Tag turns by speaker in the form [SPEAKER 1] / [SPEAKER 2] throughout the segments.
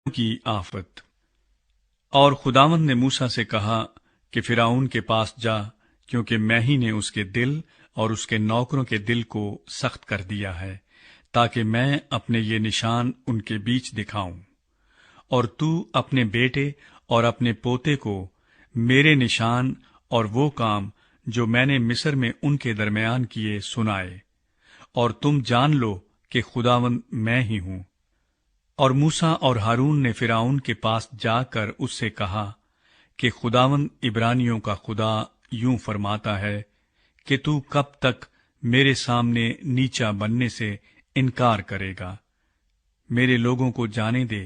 [SPEAKER 1] کی آفت۔ اور خداوند نے موسیٰ سے کہا کہ فرعون کے پاس جا، کیونکہ میں ہی نے اس کے دل اور اس کے نوکروں کے دل کو سخت کر دیا ہے، تاکہ میں اپنے یہ نشان ان کے بیچ دکھاؤں۔ اور تو اپنے بیٹے اور اپنے پوتے کو میرے نشان اور وہ کام جو میں نے مصر میں ان کے درمیان کیے سنائے، اور تم جان لو کہ خداوند میں ہی ہوں۔ اور موسیٰ اور ہارون نے فرعون کے پاس جا کر اس سے کہا کہ خداوند عبرانیوں کا خدا یوں فرماتا ہے کہ تو کب تک میرے سامنے نیچا بننے سے انکار کرے گا؟ میرے لوگوں کو جانے دے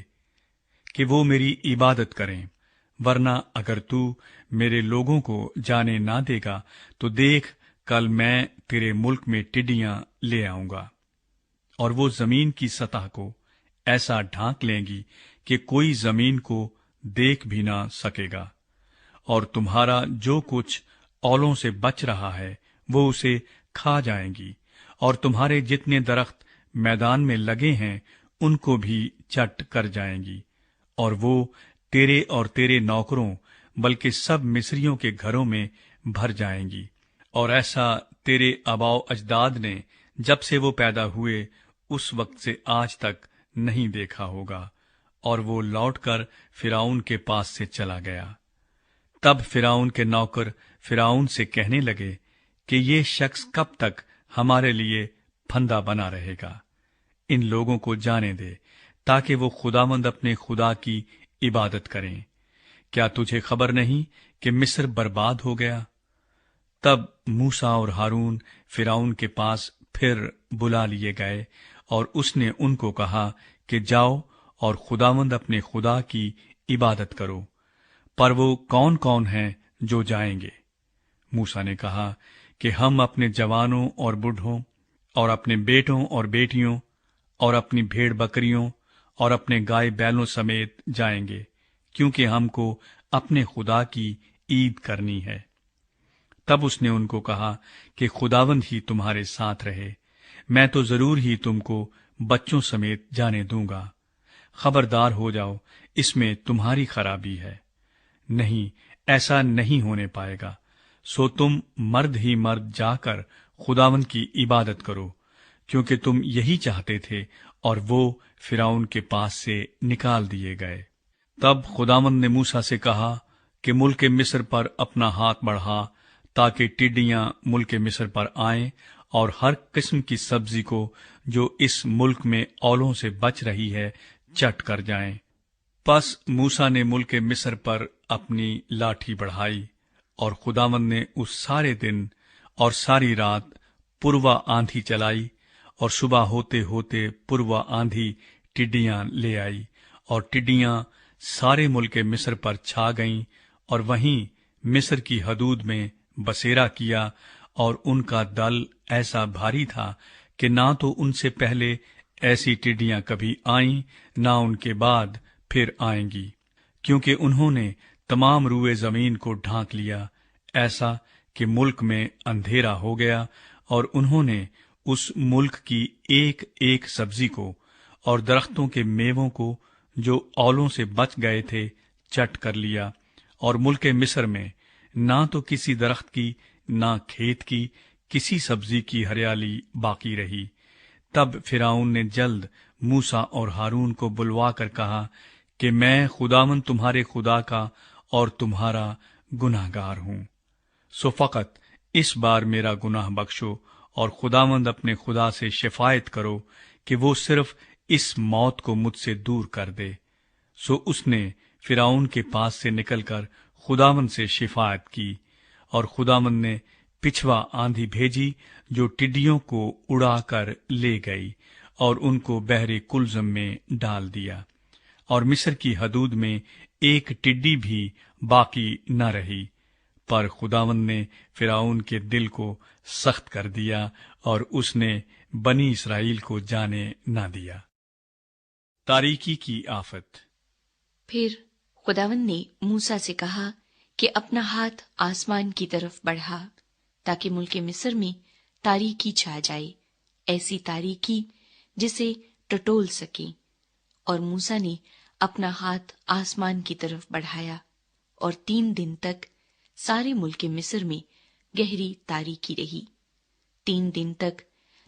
[SPEAKER 1] کہ وہ میری عبادت کریں، ورنہ اگر تو میرے لوگوں کو جانے نہ دے گا تو دیکھ، کل میں تیرے ملک میں ٹڈیاں لے آؤں گا، اور وہ زمین کی سطح کو ایسا ڈھانک لیں گی کہ کوئی زمین کو دیکھ بھی نہ سکے گا، اور تمہارا جو کچھ اولوں سے بچ رہا ہے وہ اسے کھا جائیں گی، اور تمہارے جتنے درخت میدان میں لگے ہیں ان کو بھی چٹ کر جائیں گی، اور وہ تیرے اور تیرے نوکروں بلکہ سب مصریوں کے گھروں میں بھر جائیں گی۔ اور ایسا تیرے آباؤ اجداد نے جب سے وہ پیدا ہوئے اس وقت سے آج تک نہیں دیکھا ہوگا۔ اور وہ لوٹ کر فرعون کے پاس سے چلا گیا۔ تب فرعون کے نوکر فرعون سے کہنے لگے کہ یہ شخص کب تک ہمارے لیے پھندا بنا رہے گا؟ ان لوگوں کو جانے دے تاکہ وہ خداوند اپنے خدا کی عبادت کریں۔ کیا تجھے خبر نہیں کہ مصر برباد ہو گیا؟ تب موسیٰ اور ہارون فرعون کے پاس پھر بلا لیے گئے، اور اس نے ان کو کہا کہ جاؤ اور خداوند اپنے خدا کی عبادت کرو۔ پر وہ کون کون ہیں جو جائیں گے؟ موسیٰ نے کہا کہ ہم اپنے جوانوں اور بوڑھوں اور اپنے بیٹوں اور بیٹیوں اور اپنی بھیڑ بکریوں اور اپنے گائے بیلوں سمیت جائیں گے، کیونکہ ہم کو اپنے خدا کی عید کرنی ہے۔ تب اس نے ان کو کہا کہ خداوند ہی تمہارے ساتھ رہے، میں تو ضرور ہی تم کو بچوں سمیت جانے دوں گا۔ خبردار ہو جاؤ، اس میں تمہاری خرابی ہے۔ نہیں، ایسا نہیں ہونے پائے گا۔ سو تم مرد ہی مرد جا کر خداوند کی عبادت کرو، کیونکہ تم یہی چاہتے تھے، اور وہ فرعون کے پاس سے نکال دیے گئے۔ تب خداوند نے موسیٰ سے کہا کہ ملک مصر پر اپنا ہاتھ بڑھا، تاکہ ٹڈیاں ملک مصر پر آئیں اور ہر قسم کی سبزی کو جو اس ملک میں اولوں سے بچ رہی ہے چٹ کر جائیں۔ پس موسیٰ نے ملک مصر پر اپنی لاٹھی بڑھائی، اور خداوند نے اس سارے دن اور ساری رات پروا آندھی چلائی، اور صبح ہوتے ہوتے پروا آندھی ٹڈیاں لے آئی، اور ٹڈیاں سارے ملک مصر پر چھا گئیں، اور وہیں مصر کی حدود میں بسیرا کیا، اور ان کا دل ایسا بھاری تھا کہ نہ تو ان سے پہلے ایسی ٹڈیاں کبھی آئیں، نہ ان کے بعد پھر آئیں گی، کیونکہ انہوں نے تمام روئے زمین کو ڈھانک لیا، ایسا کہ ملک میں اندھیرا ہو گیا، اور انہوں نے اس ملک کی ایک ایک سبزی کو اور درختوں کے میووں کو جو اولوں سے بچ گئے تھے چٹ کر لیا، اور ملک مصر میں نہ تو کسی درخت کی نہ کھیت کی کسی سبزی کی ہریالی باقی رہی۔ تب فرعون نے جلد موسیٰ اور ہارون کو بلوا کر کہا کہ میں خداوند تمہارے خدا کا اور تمہارا گناہ گار ہوں، سو فقط اس بار میرا گناہ بخشو، اور خداوند اپنے خدا سے شفاعت کرو کہ وہ صرف اس موت کو مجھ سے دور کر دے۔ سو اس نے فرعون کے پاس سے نکل کر خداوند سے شفاعت کی، اور خداوند نے پچھوا آندھی بھیجی جو ٹڈیوں کو اڑا کر لے گئی، اور ان کو بحر کلزم میں ڈال دیا، اور مصر کی حدود میں ایک ٹڈی بھی باقی نہ رہی۔ پر خداوند نے فرعون کے دل کو سخت کر دیا، اور اس نے بنی اسرائیل کو جانے نہ دیا۔ تاریکی کی آفت۔
[SPEAKER 2] پھر خداوند نے موسیٰ سے کہا کہ اپنا ہاتھ آسمان کی طرف بڑھا، تاکہ ملک مصر میں تاریکی چھا جائے، ایسی تاریکی جسے ٹٹول سکے۔ اور موسیٰ نے اپنا ہاتھ آسمان کی طرف بڑھایا، اور 3 دن تک سارے ملک مصر میں گہری تاریکی رہی۔ 3 دن تک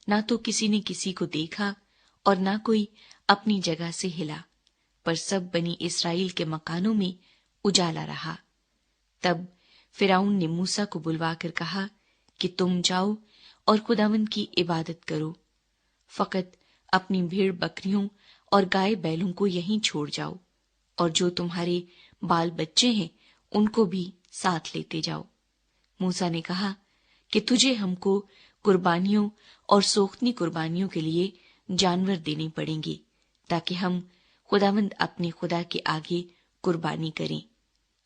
[SPEAKER 2] نہ تو کسی نے کسی کو دیکھا اور نہ کوئی اپنی جگہ سے ہلا، پر سب بنی اسرائیل کے مکانوں میں اجالا رہا۔ تب فرعون نے موسیٰ کو بلوا کر کہا کہ تم جاؤ اور خداوند کی عبادت کرو، فقط اپنی بھیڑ بکریوں اور گائے بیلوں کو یہیں چھوڑ جاؤ، اور جو تمہارے بال بچے ہیں ان کو بھی ساتھ لیتے جاؤ۔ موسیٰ نے کہا کہ تجھے ہم کو قربانیوں اور سوختنی قربانیوں کے لیے جانور دینے پڑیں گے، تاکہ ہم خداوند اپنے خدا کے آگے قربانی کریں۔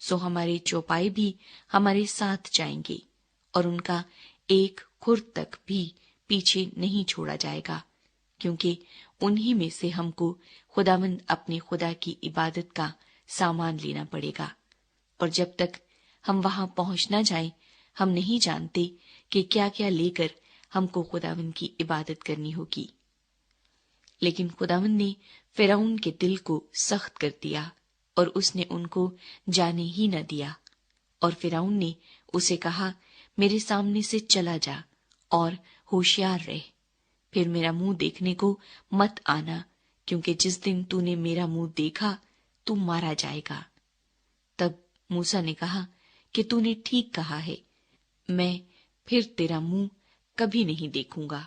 [SPEAKER 2] سو ہمارے چوپائے بھی ہمارے ساتھ جائیں گے، اور ان کا ایک خرد تک بھی پیچھے نہیں چھوڑا جائے گا، کیونکہ انہی میں سے ہم کو خداوند اپنے خدا کی عبادت کا سامان لینا پڑے گا، اور جب تک ہم وہاں پہنچ نہ جائیں ہم نہیں جانتے کہ کیا کیا لے کر ہم کو خداوند کی عبادت کرنی ہوگی۔ لیکن خداوند نے فرعون کے دل کو سخت کر دیا، اور اس نے ان کو جانے ہی نہ دیا، اور فرعون نے اسے کہا میرے سامنے سے چلا جا اور ہوشیار رہ، پھر میرا منہ دیکھنے کو مت آنا، کیونکہ جس دن تو نے میرا منہ دیکھا تو مارا جائے گا۔ تب موسیٰ نے کہا کہ تو نے ٹھیک کہا ہے، میں پھر تیرا منہ کبھی نہیں دیکھوں گا۔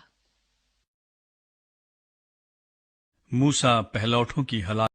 [SPEAKER 1] موسیٰ پہلوٹوں کی ہلاکت